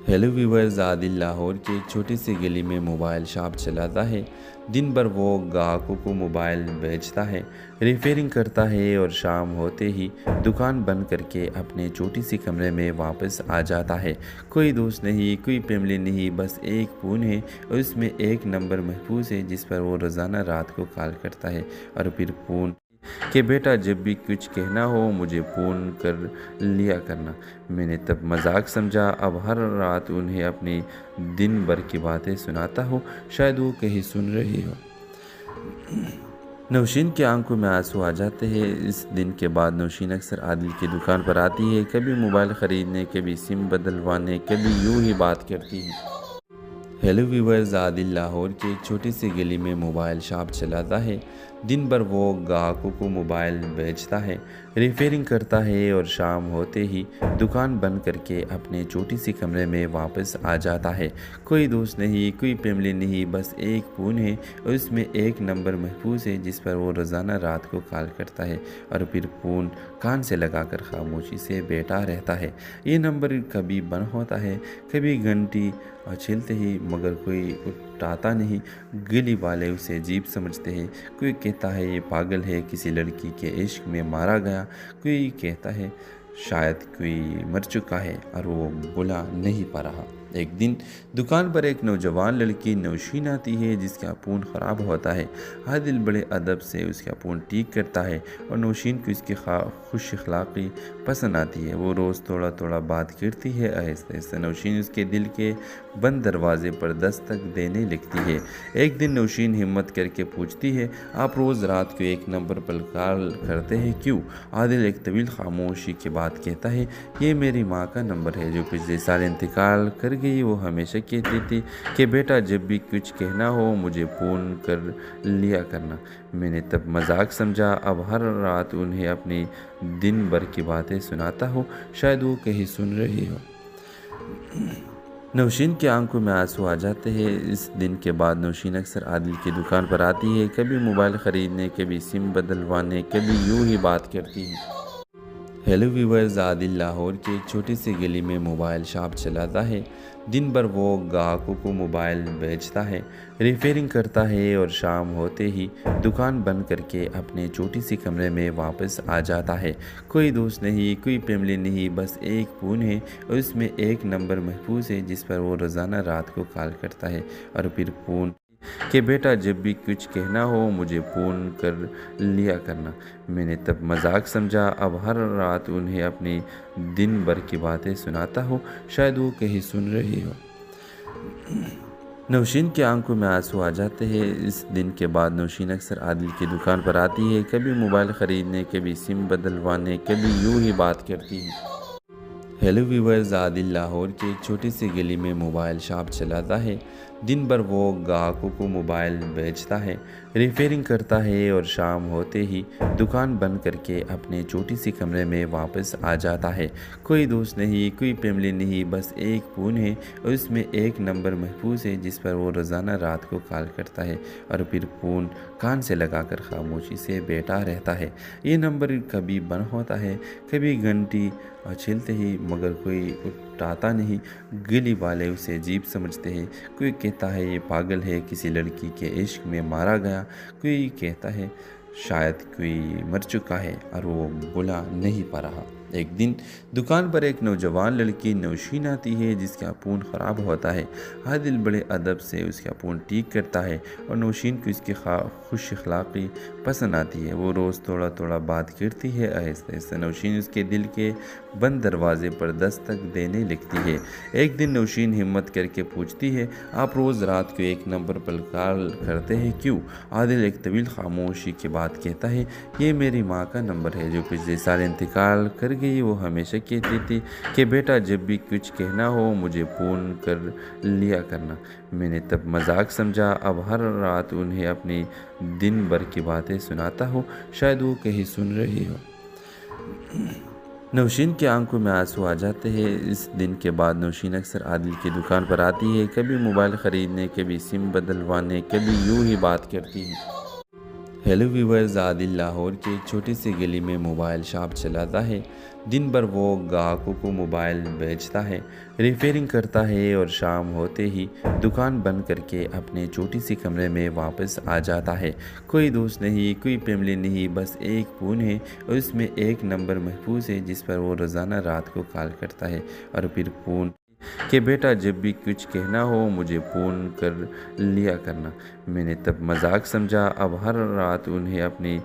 हेलो व्यूवर्स, आदिल लाहौर की एक छोटी सी गली में मोबाइल शॉप चलाता है। दिन भर वो ग्राहकों को मोबाइल बेचता है, रिपेयरिंग करता है और शाम होते ही दुकान बंद करके अपने छोटी सी कमरे में वापस आ जाता है। कोई दोस्त नहीं, कोई फैमिली नहीं, बस एक फ़ोन है और उसमें एक नंबर महफूज है जिस पर वो रोज़ाना रात को कॉल करता है और फिर फ़ोन कि बेटा जब भी कुछ कहना हो मुझे फ़ोन कर लिया करना। मैंने तब मजाक समझा, अब हर रात उन्हें अपनी दिन भर की बातें सुनाता हो, शायद वो कहीं सुन रही हो। नौशीन की आंखों में आंसू आ जाते हैं। इस दिन के बाद नौशीन अक्सर आदिल की दुकान पर आती है, कभी मोबाइल ख़रीदने, कभी सिम बदलवाने, कभी यूँ ही बात करती है। हेलो व्यूवर्स, आदिल लाहौर की एक छोटी सी गली में मोबाइल शॉप चलाता है। दिन भर वो ग्राहकों को मोबाइल बेचता है, रिपेयरिंग करता है और शाम होते ही दुकान बंद करके अपने छोटी सी कमरे में वापस आ जाता है। कोई दोस्त नहीं, कोई फैमिली नहीं, बस एक फ़ोन है और उसमें एक नंबर महफूज है जिस पर वो रोज़ाना रात को कॉल करता है और फिर फ़ोन कान से लगाकर खामोशी से बैठा रहता है। ये नंबर कभी बंद होता है, कभी घंटी छिलते ही, मगर कोई उठाता नहीं। गली वाले उसे अजीब समझते हैं। कोई कहता है ये पागल है, किसी लड़की के इश्क में मारा गया। कोई कहता है शायद कोई मर चुका है और वो बुला नहीं पा रहा। एक दिन दुकान पर एक नौजवान लड़की नौशीन आती है जिसका फ़ोन ख़राब होता है। आदिल बड़े अदब से उसका फ़ोन ठीक करता है और नौशीन को इसकी खुश अखलाक़ी पसंद आती है। वो रोज़ थोड़ा थोड़ा बात करती है। आहिस्ता आहिस्ता नौशीन उसके दिल के बंद दरवाजे पर दस्तक देने लगती है। एक दिन नौशीन हिम्मत करके पूछती है, आप रोज़ रात को एक नंबर पर कॉल करते हैं क्यों? आदिल एक तवील खामोशी के बाद कहता है, ये मेरी माँ का नंबर है जो पिछले साल इंतकाल कर गई। वो हमेशा कहती थी कि बेटा जब भी कुछ कहना हो मुझे फ़ोन कर लिया करना। मैंने तब मजाक समझा, अब हर रात उन्हें अपनी दिन भर की बातें सुनाता हो, शायद वो कहीं सुन रही हो। नौशीन की आंखों में आंसू आ जाते हैं। इस दिन के बाद नौशीन अक्सर आदिल की दुकान पर आती है, कभी मोबाइल ख़रीदने, कभी सिम बदलवाने, कभी यूँ ही बात करती है। हेलो व्यूवर्स, आदिल लाहौर की एक छोटी सी गली में मोबाइल शॉप चलाता है। दिन भर वो ग्राहकों को मोबाइल बेचता है, रिपेयरिंग करता है और शाम होते ही दुकान बंद करके अपने छोटी सी कमरे में वापस आ जाता है। कोई दोस्त नहीं, कोई फैमिली नहीं, बस एक फ़ोन है और उसमें एक नंबर महफूज है जिस पर वो रोज़ाना रात को कॉल करता है और फिर फ़ोन कि बेटा जब भी कुछ कहना हो मुझे फ़ोन कर लिया करना। मैंने तब मजाक समझा, अब हर रात उन्हें अपनी दिन भर की बातें सुनाता हो, शायद वो कहीं सुन रही हो। नौशीन की आंखों में आंसू आ जाते हैं। इस दिन के बाद नौशीन अक्सर आदिल की दुकान पर आती है, कभी मोबाइल ख़रीदने, कभी सिम बदलवाने, कभी यूँ ही बात करती है। हेलो व्यूवर्स, आदिल लाहौर की एक छोटी सी गली में मोबाइल शॉप चलाता है। दिन भर वो ग्राहकों को मोबाइल बेचता है, रिपेयरिंग करता है और शाम होते ही दुकान बंद करके अपने छोटी सी कमरे में वापस आ जाता है। कोई दोस्त नहीं, कोई फैमिली नहीं, बस एक फ़ोन है और उसमें एक नंबर महफूज है जिस पर वो रोज़ाना रात को कॉल करता है और फिर फ़ोन कान से लगाकर खामोशी से बैठा रहता है। ये नंबर कभी बंद होता है, कभी घंटी छिलते ही, मगर कोई उठाता नहीं। गली वाले उसे अजीब समझते हैं। कोई कहता है ये पागल है, किसी लड़की के इश्क में मारा गया। कोई कहता है शायद कोई मर चुका है और वो बुला नहीं पा रहा। एक दिन दुकान पर एक नौजवान लड़की नौशीन आती है जिसका फ़ोन ख़राब होता है। आदिल बड़े अदब से उसका फ़ोन ठीक करता है और नौशीन को इसकी खुश अखलाक़ी पसंद आती है। वो रोज़ थोड़ा थोड़ा बात करती है। आहिस्ता आहिस्ता नौशीन उसके दिल के बंद दरवाजे पर दस्तक देने लगती है। एक दिन नौशीन हिम्मत करके पूछती है, आप रोज़ रात को एक नंबर पर कॉल करते हैं क्यों? आदिल एक तवील खामोशी के बाद कहता है, ये मेरी माँ का नंबर है जो पिछले साल इंतकाल कर गई। वो हमेशा कहती थी कि बेटा जब भी कुछ कहना हो मुझे फ़ोन कर लिया करना। मैंने तब मजाक समझा, अब हर रात उन्हें अपनी दिन भर की बातें सुनाता हो, शायद वो कहीं सुन रही हो। नौशीन की आंखों में आंसू आ जाते हैं। इस दिन के बाद नौशीन अक्सर आदिल की दुकान पर आती है, कभी मोबाइल ख़रीदने, कभी सिम बदलवाने, कभी यूं ही बात करती है। हेलो व्यूवर्स, आदिल लाहौर के एक छोटी सी गली में मोबाइल शॉप चलाता है। दिन भर वो ग्राहकों को मोबाइल बेचता है, रिपेयरिंग करता है और शाम होते ही दुकान बंद करके अपने छोटी सी कमरे में वापस आ जाता है। कोई दोस्त नहीं, कोई फैमिली नहीं, बस एक फ़ोन है और उसमें एक नंबर महफूज है जिस पर वो रोज़ाना रात को कॉल करता है और फिर फ़ोन कि बेटा जब भी कुछ कहना हो मुझे फ़ोन कर लिया करना। मैंने तब मजाक समझा, अब हर रात उन्हें अपनी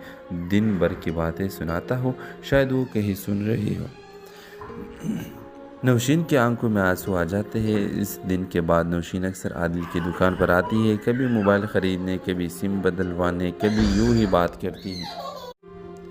दिन भर की बातें सुनाता हो, शायद वो कहीं सुन रही हो। नौशीन की आंखों में आंसू आ जाते हैं। इस दिन के बाद नौशीन अक्सर आदिल की दुकान पर आती है, कभी मोबाइल ख़रीदने, कभी सिम बदलवाने, कभी यूं ही बात करती है।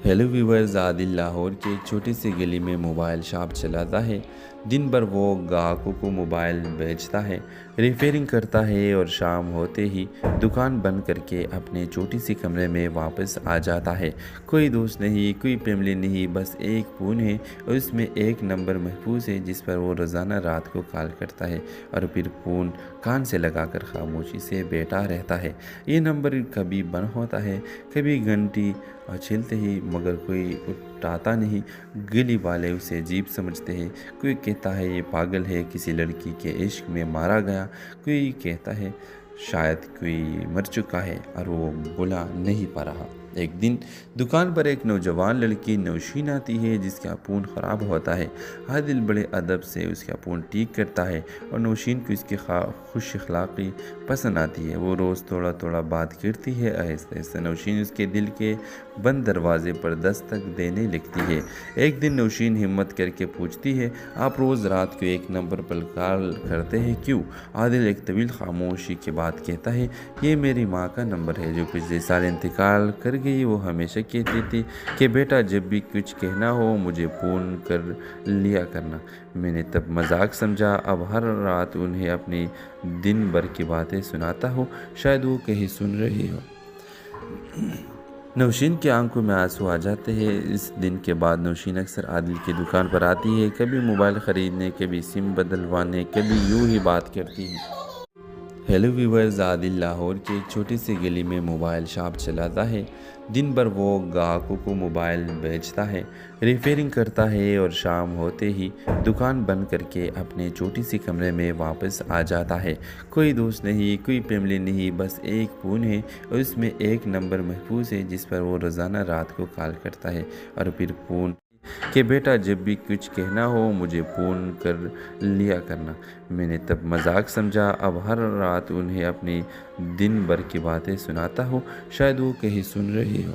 हेलो व्यूवर्स, आदिल लाहौर की एक छोटी सी गली में मोबाइल शॉप चलाता है। दिन भर वो ग्राहकों को मोबाइल बेचता है, रिपेयरिंग करता है और शाम होते ही दुकान बंद करके अपने छोटी सी कमरे में वापस आ जाता है। कोई दोस्त नहीं, कोई फैमिली नहीं, बस एक फ़ोन है और उसमें एक नंबर महफूज है जिस पर वो रोज़ाना रात को कॉल करता है और फिर फ़ोन कान से लगाकर खामोशी से बैठा रहता है। ये नंबर कभी बंद होता है, कभी घंटी छिलते ही, मगर कोई उठाता नहीं। गली वाले उसे अजीब समझते हैं। कोई कहता है ये पागल है, किसी लड़की के इश्क में मारा गया। कोई कहता है शायद कोई मर चुका है और वो बुला नहीं पा रहा। एक दिन दुकान पर एक नौजवान लड़की नौशीन आती है जिसका फ़ोन ख़राब होता है। आदिल बड़े अदब से उसका फ़ोन ठीक करता है और नौशीन को इसकी खुश अखलाक़ी पसंद आती है। वो रोज़ थोड़ा थोड़ा बात करती है। आहिस्ता आहिस्ता नौशीन उसके दिल के बंद दरवाजे पर दस्तक देने लगती है। एक दिन नौशीन हिम्मत करके पूछती है, आप रोज़ रात को एक नंबर पर कॉल करते हैं क्यों? आदिल एक तवील खामोशी के बाद कहता है, ये मेरी माँ का नंबर है जो पिछले साल इंतकाल कर गई। वो हमेशा कहती थी कि बेटा जब भी कुछ कहना हो मुझे फ़ोन कर लिया करना। मैंने तब मजाक समझा, अब हर रात उन्हें अपनी दिन भर की बातें सुनाता हो, शायद वो कहीं सुन रही हो। नौशीन की आंखों में आंसू आ जाते हैं। इस दिन के बाद नौशीन अक्सर आदिल की दुकान पर आती है, कभी मोबाइल ख़रीदने, कभी सिम बदलवाने, कभी यूं ही बात करती है। हेलो व्यूवर्स, आदिल लाहौर की एक छोटी सी गली में मोबाइल शॉप चलाता है। दिन भर वो ग्राहकों को मोबाइल बेचता है, रिपेयरिंग करता है और शाम होते ही दुकान बंद करके अपने छोटी सी कमरे में वापस आ जाता है। कोई दोस्त नहीं, कोई फैमिली नहीं, बस एक फ़ोन है और उसमें एक नंबर महफूज है जिस पर वो रोज़ाना रात को कॉल करता है और फिर फ़ोन कि बेटा जब भी कुछ कहना हो मुझे फ़ोन कर लिया करना। मैंने तब मजाक समझा, अब हर रात उन्हें अपनी दिन भर की बातें सुनाता हो, शायद वो कहीं सुन रही हो।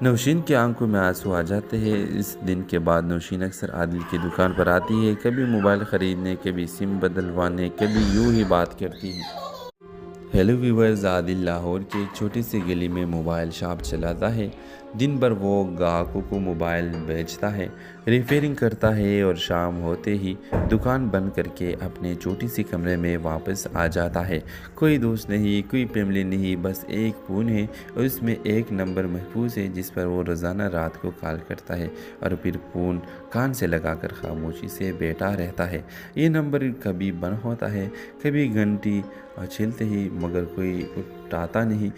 नौशीन की आंखों में आंसू आ जाते हैं। इस दिन के बाद नौशीन अक्सर आदिल की दुकान पर आती है, कभी मोबाइल ख़रीदने, कभी सिम बदलवाने, कभी यूं ही बात करती है। हेलो व्यूवर्स, आदिल लाहौर की एक छोटी सी गली में मोबाइल शॉप चलाता है। दिन भर वो ग्राहकों को मोबाइल बेचता है, रिपेयरिंग करता है और शाम होते ही दुकान बंद करके अपने छोटी सी कमरे में वापस आ जाता है। कोई दोस्त नहीं, कोई फैमिली नहीं, बस एक फ़ोन है और उसमें एक नंबर महफूज है जिस पर वो रोज़ाना रात को कॉल करता है और फिर फ़ोन कान से लगाकर खामोशी से बैठा रहता है। ये नंबर कभी बंद होता है, कभी घंटी छिलते ही, मगर कोई उठाता नहीं।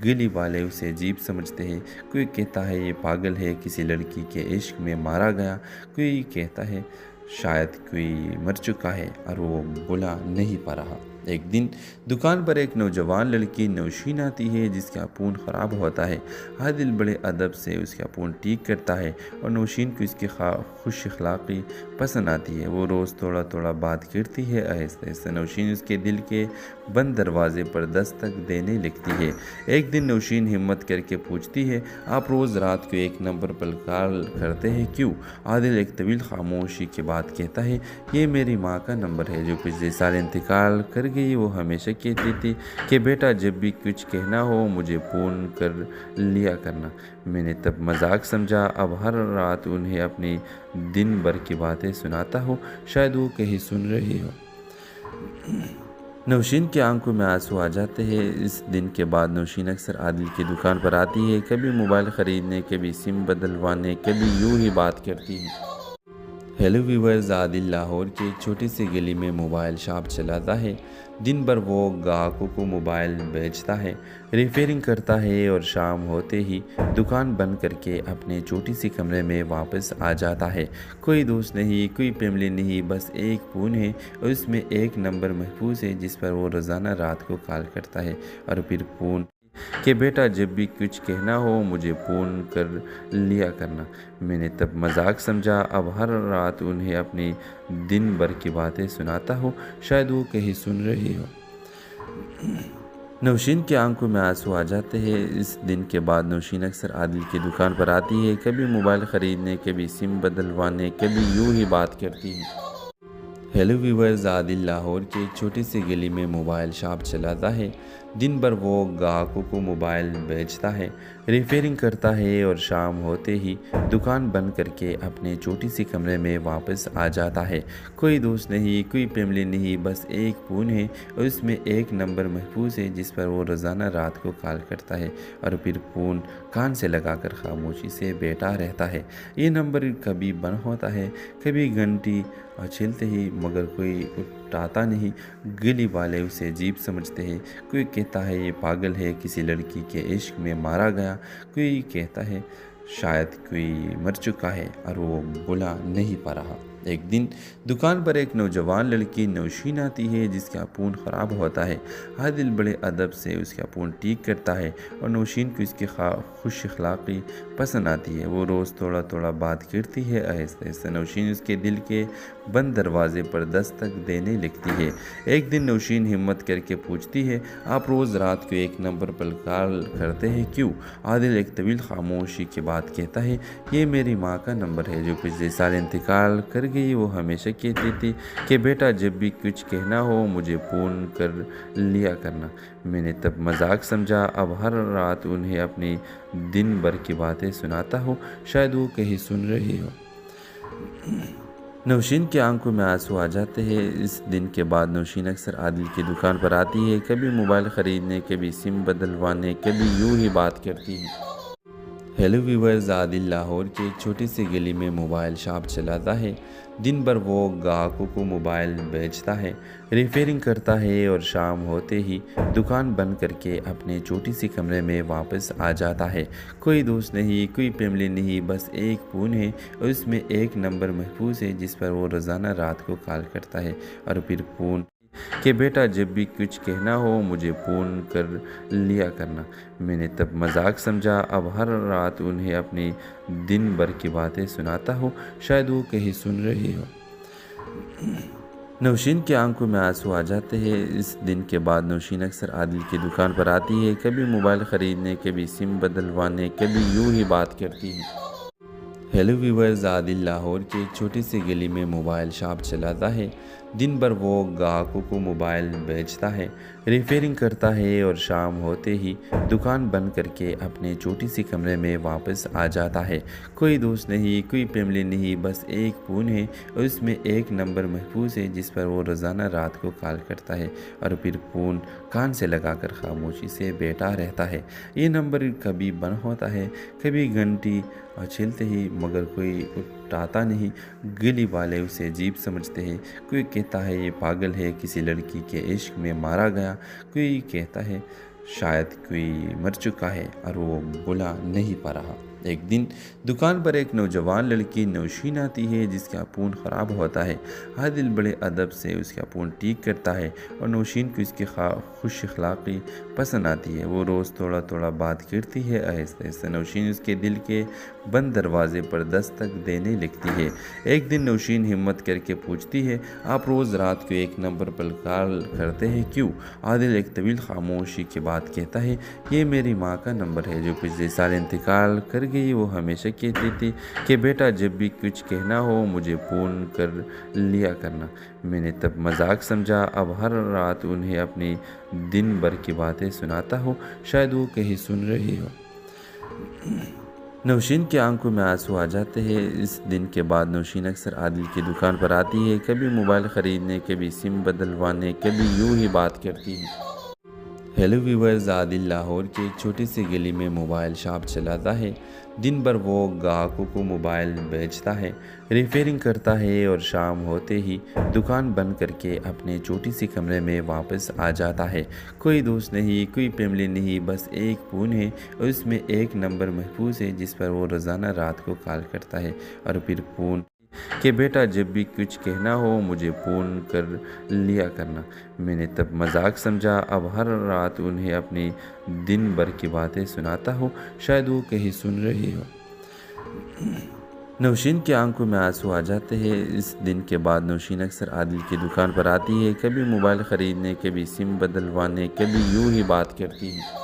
गली वाले उसे अजीब समझते हैं। कोई कहता है ये पागल है, किसी लड़की के इश्क में मारा गया। कोई कहता है शायद कोई मर चुका है और वो बुला नहीं पा रहा। एक दिन दुकान पर एक नौजवान लड़की नौशीन आती है जिसका फ़ोन ख़राब होता है। आदिल बड़े अदब से उसका फ़ोन ठीक करता है और नौशीन को इसकी खुश अखलाक़ी पसंद आती है। वो रोज़ थोड़ा थोड़ा बात करती है। आहिस्ता आहिस्ता नौशीन उसके दिल के बंद दरवाजे पर दस्तक देने लगती है। एक दिन नौशीन हिम्मत करके पूछती है, आप रोज़ रात को एक नंबर पर कॉल करते हैं क्यों? आदिल एक तवील खामोशी के बाद कहता है, ये मेरी माँ का नंबर है जो पिछले साल इंतकाल कर गई। वो हमेशा कहती थी कि बेटा जब भी कुछ कहना हो मुझे फ़ोन कर लिया करना। मैंने तब मजाक समझा, अब हर रात उन्हें अपनी दिन भर की बातें सुनाता हूँ, शायद वो कहीं सुन रही हो। नौशीन की आंखों में आंसू आ जाते हैं। इस दिन के बाद नौशीन अक्सर आदिल की दुकान पर आती है, कभी मोबाइल ख़रीदने, कभी सिम बदलवाने, कभी यूं ही बात करती है। हेलो व्यूअर्स, आदिल लाहौर की एक छोटी सी गली में मोबाइल शॉप चलाता है। दिन भर वो ग्राहकों को मोबाइल बेचता है, रिपेयरिंग करता है और शाम होते ही दुकान बंद करके अपने छोटी सी कमरे में वापस आ जाता है। कोई दोस्त नहीं, कोई फैमिली नहीं, बस एक फ़ोन है और उसमें एक नंबर महफूज है जिस पर वो रोज़ाना रात को कॉल करता है और फिर फ़ोन कि बेटा जब भी कुछ कहना हो मुझे फ़ोन कर लिया करना। मैंने तब मजाक समझा, अब हर रात उन्हें अपनी दिन भर की बातें सुनाता हूँ, शायद वो कहीं सुन रही हो। नौशीन की आंखों में आंसू आ जाते हैं। इस दिन के बाद नौशीन अक्सर आदिल की दुकान पर आती है, कभी मोबाइल ख़रीदने, कभी सिम बदलवाने, कभी यूं ही बात करती है। हेलो व्यूअर्स, आदिल लाहौर की एक छोटी सी गली में मोबाइल शॉप चलाता है। दिन भर वो ग्राहकों को मोबाइल बेचता है, रिपेयरिंग करता है और शाम होते ही दुकान बंद करके अपने छोटी सी कमरे में वापस आ जाता है। कोई दोस्त नहीं, कोई फैमिली नहीं, बस एक फ़ोन है और उसमें एक नंबर महफूज है जिस पर वो रोज़ाना रात को कॉल करता है और फिर फ़ोन कान से लगाकर खामोशी से बैठा रहता है। ये नंबर कभी बंद होता है, कभी घंटी छिलते ही, मगर कोई उठाता नहीं। गली वाले उसे अजीब समझते हैं। कोई कहता है ये पागल है, किसी लड़की के इश्क में मारा गया। कोई कहता है शायद कोई मर चुका है और वो बुला नहीं पा रहा। एक दिन दुकान पर एक नौजवान लड़की नौशीन आती है जिसका फ़ोन ख़राब होता है। आदिल बड़े अदब से उसका फ़ोन ठीक करता है और नौशीन को इसकी खुश अखलाक़ी पसंद आती है। वो रोज़ थोड़ा थोड़ा बात करती है। आहिस्ता आहिस्ता नौशीन उसके दिल के बंद दरवाजे पर दस्तक देने लगती है। एक दिन नौशीन हिम्मत करके पूछती है, आप रोज़ रात को एक नंबर पर कॉल करते हैं क्यों? आदिल एक तवील खामोशी के बाद कहता है, ये मेरी माँ का नंबर है जो पिछले साल इंतकाल कर गई। वो हमेशा कहती थी कि बेटा जब भी कुछ कहना हो मुझे फ़ोन कर लिया करना। मैंने तब मजाक समझा, अब हर रात उन्हें अपनी दिन भर की बातें सुनाता हूँ, शायद वो कहीं सुन रही हो। नौशीन की आंखों में आंसू आ जाते हैं। इस दिन के बाद नौशीन अक्सर आदिल की दुकान पर आती है, कभी मोबाइल ख़रीदने, कभी सिम बदलवाने, कभी यूं ही बात करती है। हेलो व्यूअर्स, आदिल लाहौर की एक छोटी सी गली में मोबाइल शॉप चलाता है। दिन भर वो ग्राहकों को मोबाइल बेचता है, रिपेयरिंग करता है और शाम होते ही दुकान बंद करके अपने छोटी सी कमरे में वापस आ जाता है। कोई दोस्त नहीं, कोई फैमिली नहीं, बस एक फ़ोन है और उसमें एक नंबर महफूज है जिस पर वो रोज़ाना रात को कॉल करता है और फिर फ़ोन कि बेटा जब भी कुछ कहना हो मुझे फ़ोन कर लिया करना। मैंने तब मजाक समझा, अब हर रात उन्हें अपनी दिन भर की बातें सुनाता हूँ, शायद वो कहीं सुन रही हो। नौशीन की आंखों में आंसू आ जाते हैं। इस दिन के बाद नौशीन अक्सर आदिल की दुकान पर आती है, कभी मोबाइल ख़रीदने, कभी सिम बदलवाने, कभी यूं ही बात करती है। हेलो व्यूवर्स, आदिल लाहौर के एक छोटी सी गली में मोबाइल शॉप चलाता है। दिन भर वो ग्राहकों को मोबाइल बेचता है, रिपेयरिंग करता है और शाम होते ही दुकान बंद करके अपने छोटी सी कमरे में वापस आ जाता है। कोई दोस्त नहीं, कोई फैमिली नहीं, बस एक फ़ोन है और उसमें एक नंबर महफूज है जिस पर वो रोज़ाना रात को कॉल करता है और फिर फ़ोन कान से लगाकर खामोशी से बैठा रहता है। ये नंबर कभी बंद होता है, कभी घंटी छिलते ही, मगर कोई उठाता नहीं। गली वाले उसे अजीब समझते हैं। कोई कहता है ये पागल है, किसी लड़की के इश्क में मारा गया। कोई कहता है शायद कोई मर चुका है और वो बुला नहीं पा रहा। एक दिन दुकान पर एक नौजवान लड़की नौशीन आती है जिसका फ़ोन ख़राब होता है। आदिल बड़े अदब से उसका फ़ोन ठीक करता है और नौशीन को इसकी खुश अखलाक़ी पसंद आती है। वो रोज़ थोड़ा थोड़ा बात करती है। आहिस्ता आहिस्ता नौशीन उसके दिल के बंद दरवाजे पर दस्तक देने लगती है। एक दिन नौशीन हिम्मत करके पूछती है, आप रोज़ रात को एक नंबर पर कॉल करते हैं क्यों? आदिल एक तवील खामोशी के बाद कहता है, ये मेरी माँ का नंबर है जो पिछले साल इंतकाल कर गई। वो हमेशा कहती थी कि बेटा जब भी कुछ कहना हो मुझे फ़ोन कर लिया करना। मैंने तब मजाक समझा, अब हर रात उन्हें अपनी दिन भर की बातें सुनाता हूँ, शायद वो कहीं सुन रही हो। नौशीन की आंखों में आंसू आ जाते हैं। इस दिन के बाद नौशीन अक्सर आदिल की दुकान पर आती है, कभी मोबाइल ख़रीदने, कभी सिम बदलवाने, कभी यूं ही बात करती है। हेलो व्यूवर्स, आदिल लाहौर की एक छोटी सी गली में मोबाइल शॉप चलाता है। दिन भर वो ग्राहकों को मोबाइल बेचता है, रिपेयरिंग करता है और शाम होते ही दुकान बंद करके अपने छोटी सी कमरे में वापस आ जाता है। कोई दोस्त नहीं, कोई फैमिली नहीं, बस एक फ़ोन है और उसमें एक नंबर महफूज है जिस पर वो रोज़ाना रात को कॉल करता है और फिर फ़ोन कि बेटा जब भी कुछ कहना हो मुझे फ़ोन कर लिया करना। मैंने तब मजाक समझा, अब हर रात उन्हें अपनी दिन भर की बातें सुनाता हूँ, शायद वो कहीं सुन रही हो। नौशीन की आंखों में आंसू आ जाते हैं। इस दिन के बाद नौशीन अक्सर आदिल की दुकान पर आती है, कभी मोबाइल ख़रीदने, कभी सिम बदलवाने, कभी यूं ही बात करती है।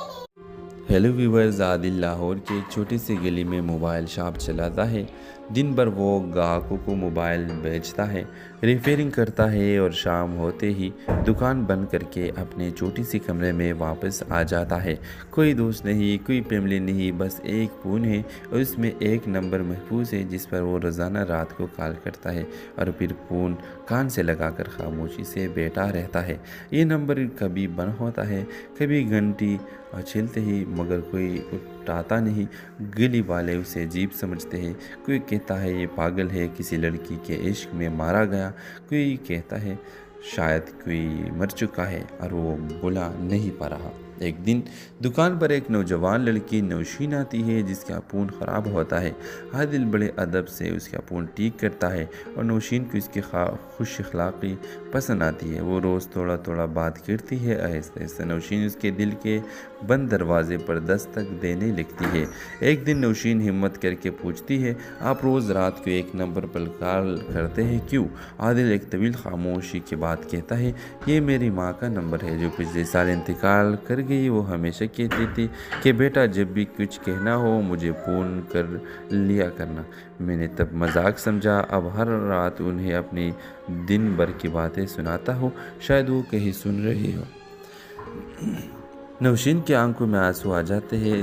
हेलो व्यूवर्स, आदिल लाहौर की एक छोटी सी गली में मोबाइल शॉप चलाता है। दिन भर वो ग्राहकों को मोबाइल बेचता है, रिपेयरिंग करता है और शाम होते ही दुकान बंद करके अपने छोटी सी कमरे में वापस आ जाता है। कोई दोस्त नहीं, कोई फैमिली नहीं, बस एक फ़ोन है और उसमें एक नंबर महफूज है जिस पर वो रोज़ाना रात को कॉल करता है और फिर फ़ोन कान से लगाकर खामोशी से बैठा रहता है। ये नंबर कभी बंद होता है, कभी घंटी छिलते ही, मगर कोई उठाता नहीं। गली वाले उसे अजीब समझते हैं। कोई कहता है ये पागल है, किसी लड़की के इश्क में मारा गया। कोई कहता है शायद कोई मर चुका है और वो बुला नहीं पा रहा। एक दिन दुकान पर एक नौजवान लड़की नौशीन आती है जिसका फ़ोन ख़राब होता है। आदिल बड़े अदब से उसका फ़ोन ठीक करता है और नौशीन को इसकी खुश अखलाक़ी पसंद आती है। वो रोज़ थोड़ा थोड़ा बात करती है। आहिस्ता आहिस्ता नौशीन उसके दिल के बंद दरवाजे पर दस्तक देने लगती है। एक दिन नौशीन हिम्मत करके पूछती है, आप रोज़ रात को एक नंबर पर कॉल करते हैं क्यों? आदिल एक तवील खामोशी के बाद कहता है, ये मेरी माँ का नंबर है जो पिछले साल इंतकाल कर गई। वो हमेशा कहती थी कि बेटा जब भी कुछ कहना हो मुझे फ़ोन कर लिया करना। मैंने तब मजाक समझा, अब हर रात उन्हें अपनी दिन भर की बातें सुनाता हूँ, शायद वो कहीं सुन रही हो। नौशीन की आंखों में आंसू आ जाते हैं।